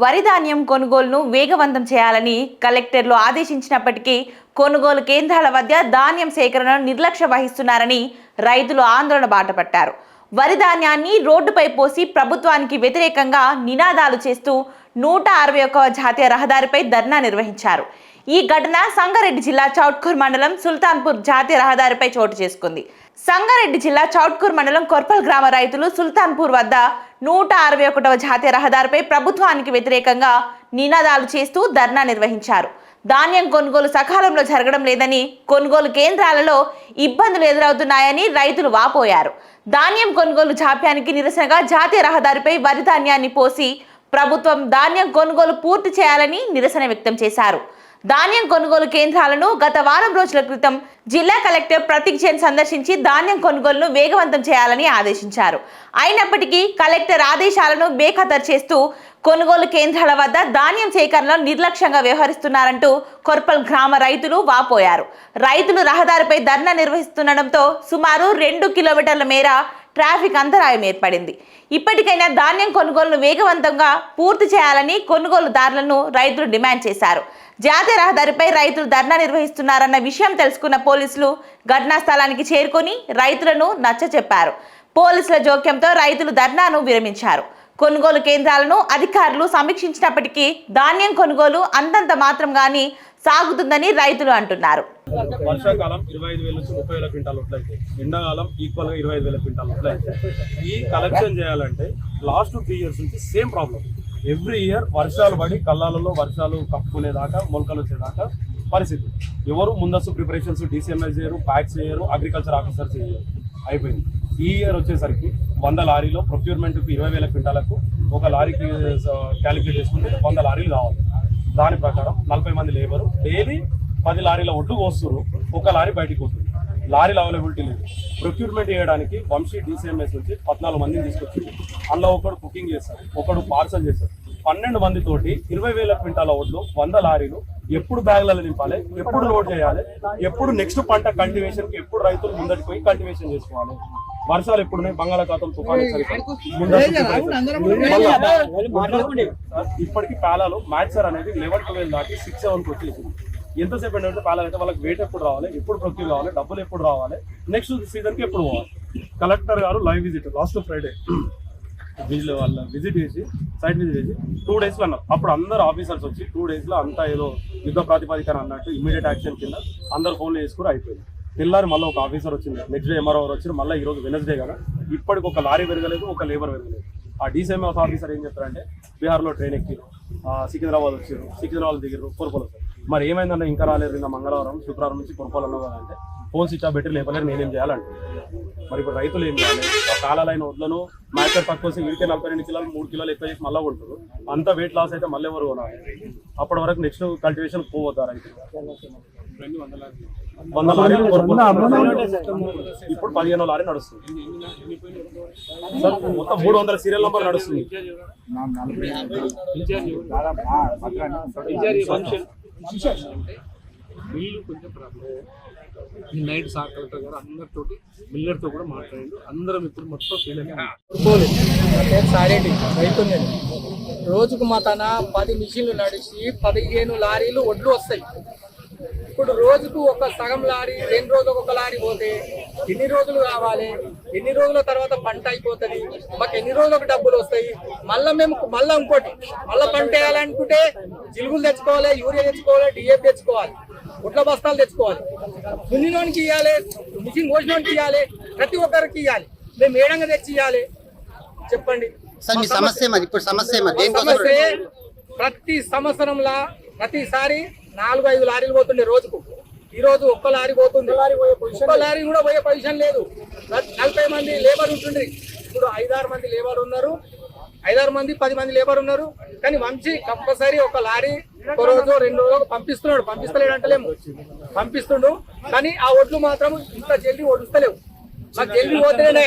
వరి ధాన్యం కొనుగోలును వేగవంతం చేయాలని కలెక్టర్లు ఆదేశించినప్పటికీ కొనుగోలు కేంద్రాల వద్ద ధాన్యం సేకరణను నిర్లక్ష్యం వహిస్తున్నారని రైతులు ఆందోళన బాటపట్టారు. వరి ధాన్యాన్ని రోడ్డుపై పోసి ప్రభుత్వానికి వ్యతిరేకంగా నినాదాలు చేస్తూ 161వ జాతీయ రహదారిపై ధర్నా నిర్వహించారు. ఈ ఘటన సంగారెడ్డి జిల్లా చౌట్కూర్ మండలం సుల్తాన్పూర్ జాతీయ రహదారిపై చోటు చేసుకుంది. సంగారెడ్డి జిల్లా చౌట్కూర్ మండలం కొర్పల్ గ్రామ రైతులు సుల్తాన్పూర్ వద్ద 161వ జాతీయ రహదారిపై ప్రభుత్వానికి వ్యతిరేకంగా నినాదాలు చేస్తూ ధర్నా నిర్వహించారు. ధాన్యం కొనుగోలు సకాలంలో జరగడం లేదని, కొనుగోలు కేంద్రాలలో ఇబ్బందులు ఎదురవుతున్నాయని రైతులు వాపోయారు. ధాన్యం కొనుగోలు జాప్యానికి నిరసనగా జాతీయ రహదారిపై వరి ధాన్యాన్ని పోసి ప్రభుత్వం ధాన్యం కొనుగోలు పూర్తి చేయాలని నిరసన వ్యక్తం చేశారు. ధాన్యం కొనుగోలు కేంద్రాలను గత వారం రోజుల క్రితం జిల్లా కలెక్టర్ ప్రతీక్ జైన్ సందర్శించి ధాన్యం కొనుగోలును వేగవంతం చేయాలని ఆదేశించారు. అయినప్పటికీ కలెక్టర్ ఆదేశాలను బేఖతరు చేస్తూ కొనుగోలు కేంద్రాల వద్ద ధాన్యం సేకరణలో నిర్లక్ష్యంగా వ్యవహరిస్తున్నారంటూ కొర్పల్ గ్రామ రైతులు వాపోయారు. రైతులు రహదారిపై ధర్నా నిర్వహిస్తుండటంతో సుమారు 2 కిలోమీటర్ల మేర ట్రాఫిక్ అంతరాయం ఏర్పడింది. ఇప్పటికైనా ధాన్యం కొనుగోలును వేగవంతంగా పూర్తి చేయాలని కొనుగోలుదారులను రైతులు డిమాండ్ చేశారు. జాతీయ రహదారిపై రైతులు ధర్నా నిర్వహిస్తున్నారన్న విషయం తెలుసుకున్న పోలీసులు ఘటనా స్థలానికి చేరుకొని రైతులను నచ్చచెప్పారు. పోలీసుల జోక్యంతో రైతులు ధర్నాను విరమించారు. కొనుగోలు కేంద్రాలను అధికారులు సమీక్షించినప్పటికీ ధాన్యం కొనుగోలు అంతంత మాత్రంగానే సాగుతుందని రైతులు అంటున్నారు. వర్షాకాలం 25,000 నుంచి 30,000 క్వింటాల్ వడ్లయితే, ఎండాకాలం ఈక్వల్ గా 25,000 క్వింటాల్ వడ్లయితే. ఈ కలెక్షన్ చేయాలంటే లాస్ట్ 2-3 ఇయర్స్ నుంచి సేమ్ ప్రాబ్లం. ఎవ్రీ ఇయర్ వర్షాలు పడి కళ్ళాలలో వర్షాలు కప్పుకునేదాకా, మొలకలు వచ్చేదాకా పరిస్థితి. ఎవరు ముందస్తు ప్రిపరేషన్స్ DCMS చేయరు, ప్యాక్స్ చేయరు, అగ్రికల్చర్ ఆఫీసర్స్ చేయరు. అయిపోయింది. ఈ ఇయర్ వచ్చేసరికి 100 లారీలో ప్రొక్యూర్మెంట్కి 20,000 క్వింటాలకు ఒక లారీకి క్యాలిక్యులేట్ చేసుకుంటే 100 లారీలు కావాలి. దాని ప్రకారం 40 మంది లేబరు డైలీ 10 లారీల ఒడ్డు కోస్తున్నారు. ఒక లారీ బయటికి పోతుంది. లారీల అవైలబిలిటీ లేదు. ప్రొక్యూర్మెంట్ చేయడానికి వంశీ DCMS నుంచి 14 మందిని తీసుకొచ్చింది. అందులో ఒకడు కుకింగ్ చేస్తారు, ఒకడు పార్సల్ చేస్తారు. 12 మందితోటి 20,000 క్వింటాల ఒడ్లు 100 లారీలు ఎప్పుడు బ్యాగ్లలో నింపాలి, ఎప్పుడు లోడ్ చేయాలి, ఎప్పుడు నెక్స్ట్ పంట కల్టివేషన్ కి ఎప్పుడు రైతులు ముందటికి పోయి కల్టివేషన్ చేసుకోవాలి. వర్షాలు ఎప్పుడున్నాయి, బంగాళాఖాతం తుఫాను ఇప్పటికీ పేలాలు మ్యాక్సర్ అనేది 11-12 దాటి 6-7కి వచ్చేసింది. ఎంతసేపు ఏంటంటే పేలాలు అయితే వాళ్ళకి వెయిట్ ఎప్పుడు రావాలి, ఎప్పుడు ప్రొక్యూర్ కావాలి, డబ్బులు ఎప్పుడు రావాలి, నెక్స్ట్ సీజన్కి ఎప్పుడు పోవాలి. కలెక్టర్ గారు లైవ్ విజిట్ లాస్ట్ ఫ్రైడే వాళ్ళ విజిట్ చేసి సైట్ విజిట్ చేసి 2 డేస్లో అన్నారు. అప్పుడు అందరు ఆఫీసర్స్ వచ్చి 2 డేస్లో అంతా ఏదో యుద్ధ ప్రాతిపదికన అన్నట్టు ఇమీడియట్ యాక్షన్ కింద అందరు ఫోన్లు చేసుకుని అయిపోయింది. తెల్లారి మళ్ళీ ఒక ఆఫీసర్ వచ్చింది, నెక్స్ట్ డే MRO వచ్చారు. మళ్ళీ ఈరోజు వెనస్డే కదా, ఇప్పటికి ఒక లారీ పెరగలేదు, ఒక లేబర్ పెరగలేదు. ఆ DCMS ఆఫీసర్ ఏం చెప్తారంటే బీహార్లో ట్రైన్ ఎక్కి సికింద్రాబాద్ వచ్చారు, సికింద్రాబాద్ దిగారు, కొరపాలు వచ్చారు. మరి ఏమైందన్న ఇంకా రాలేదు, నిన్న మంగళవారం శుక్రవారం నుంచి కొరపాలు అన్నావు కదా అంటే ఫోన్ స్విచ్ ఆఫ్ పెట్టి లేపలేరు, నేనేం చేయాలంటే. మరి ఇప్పుడు రైతులు ఏం చేయాలి? ఆ కాలాలైన వడ్లను మ్యాచర్ తక్కువ వస్తే వీడికి 42 కిలోలు 3 కిలోలు ఎక్కువ చేసి మళ్ళీ కొడుతుంది. అంత వెయిట్ లాస్ అయితే మళ్ళీ ఎవరు కొనాలి? అప్పటి వరకు నెక్స్ట్ కల్టివేషన్ పోవద్దా రైతులు? 100 లారీలు ఇప్పుడు 15వ లారీ నడుస్తుంది సార్. మొత్తం 300 సీరియల్ నంబర్ నడుస్తుంది. బిల్లు కొంచెం ప్రాబ్లం. నైట్ సార్ కలెక్టర్ గారు అందరితోటి మిల్లర్తో కూడా మాట్లాడండి. అందరం ఇప్పుడు మొత్తం రైతు రోజుకు మా తన 10 మిషన్లు నడిచి 15 లారీలు ఒడ్లు వస్తాయి. ఇప్పుడు రోజుకు ఒక సగం లారీ, 2 రోజులకు ఒక లారీ పోతే ఎన్ని రోజులు కావాలి? ఎన్ని రోజుల తర్వాత పంట అయిపోతుంది? మాకు ఎన్ని రోజులకు డబ్బులు వస్తాయి? మళ్ళీ ఇంకోటి పంట వేయాలనుకుంటే జిలుగులు తెచ్చుకోవాలి, యూరియా తెచ్చుకోవాలి, DAP తెచ్చుకోవాలి, గుడ్ల బస్తాలు తెచ్చుకోవాలి. దున్నినోనికి ఇవ్వాలి, మిషన్ కోసినోనికి ఇవ్వాలి, ప్రతి ఒక్కరికి ఇవ్వాలి. మేము ఏడంగా తెచ్చి ఇవ్వాలి. చెప్పండి ప్రతి సంవత్సరంలో ప్రతిసారి 4-5 లారీలు పోతుండే రోజుకు. ఈ రోజు ఒక్క లారీ పోతుంది. ఒక్క లారీ కూడా పోయే పొజిషన్ లేదు. 40 మంది లేబర్ ఉంటుంది. ఇప్పుడు 5-6 మంది లేబర్ ఉన్నారు, 5-6 మంది 10 మంది లేబర్ ఉన్నారు. కానీ వంశీ కంపల్సరీ ఒక లారీ ఒక రోజు 2 రోజులు పంపిస్తున్నాడు. పంపిస్తలేడు అంటలేము, పంపిస్తుండు. కానీ ఆ ఒడ్లు మాత్రం ఇంత జల్దీ ఒడుస్తలేవు. మాకు జల్దీ పోతేనే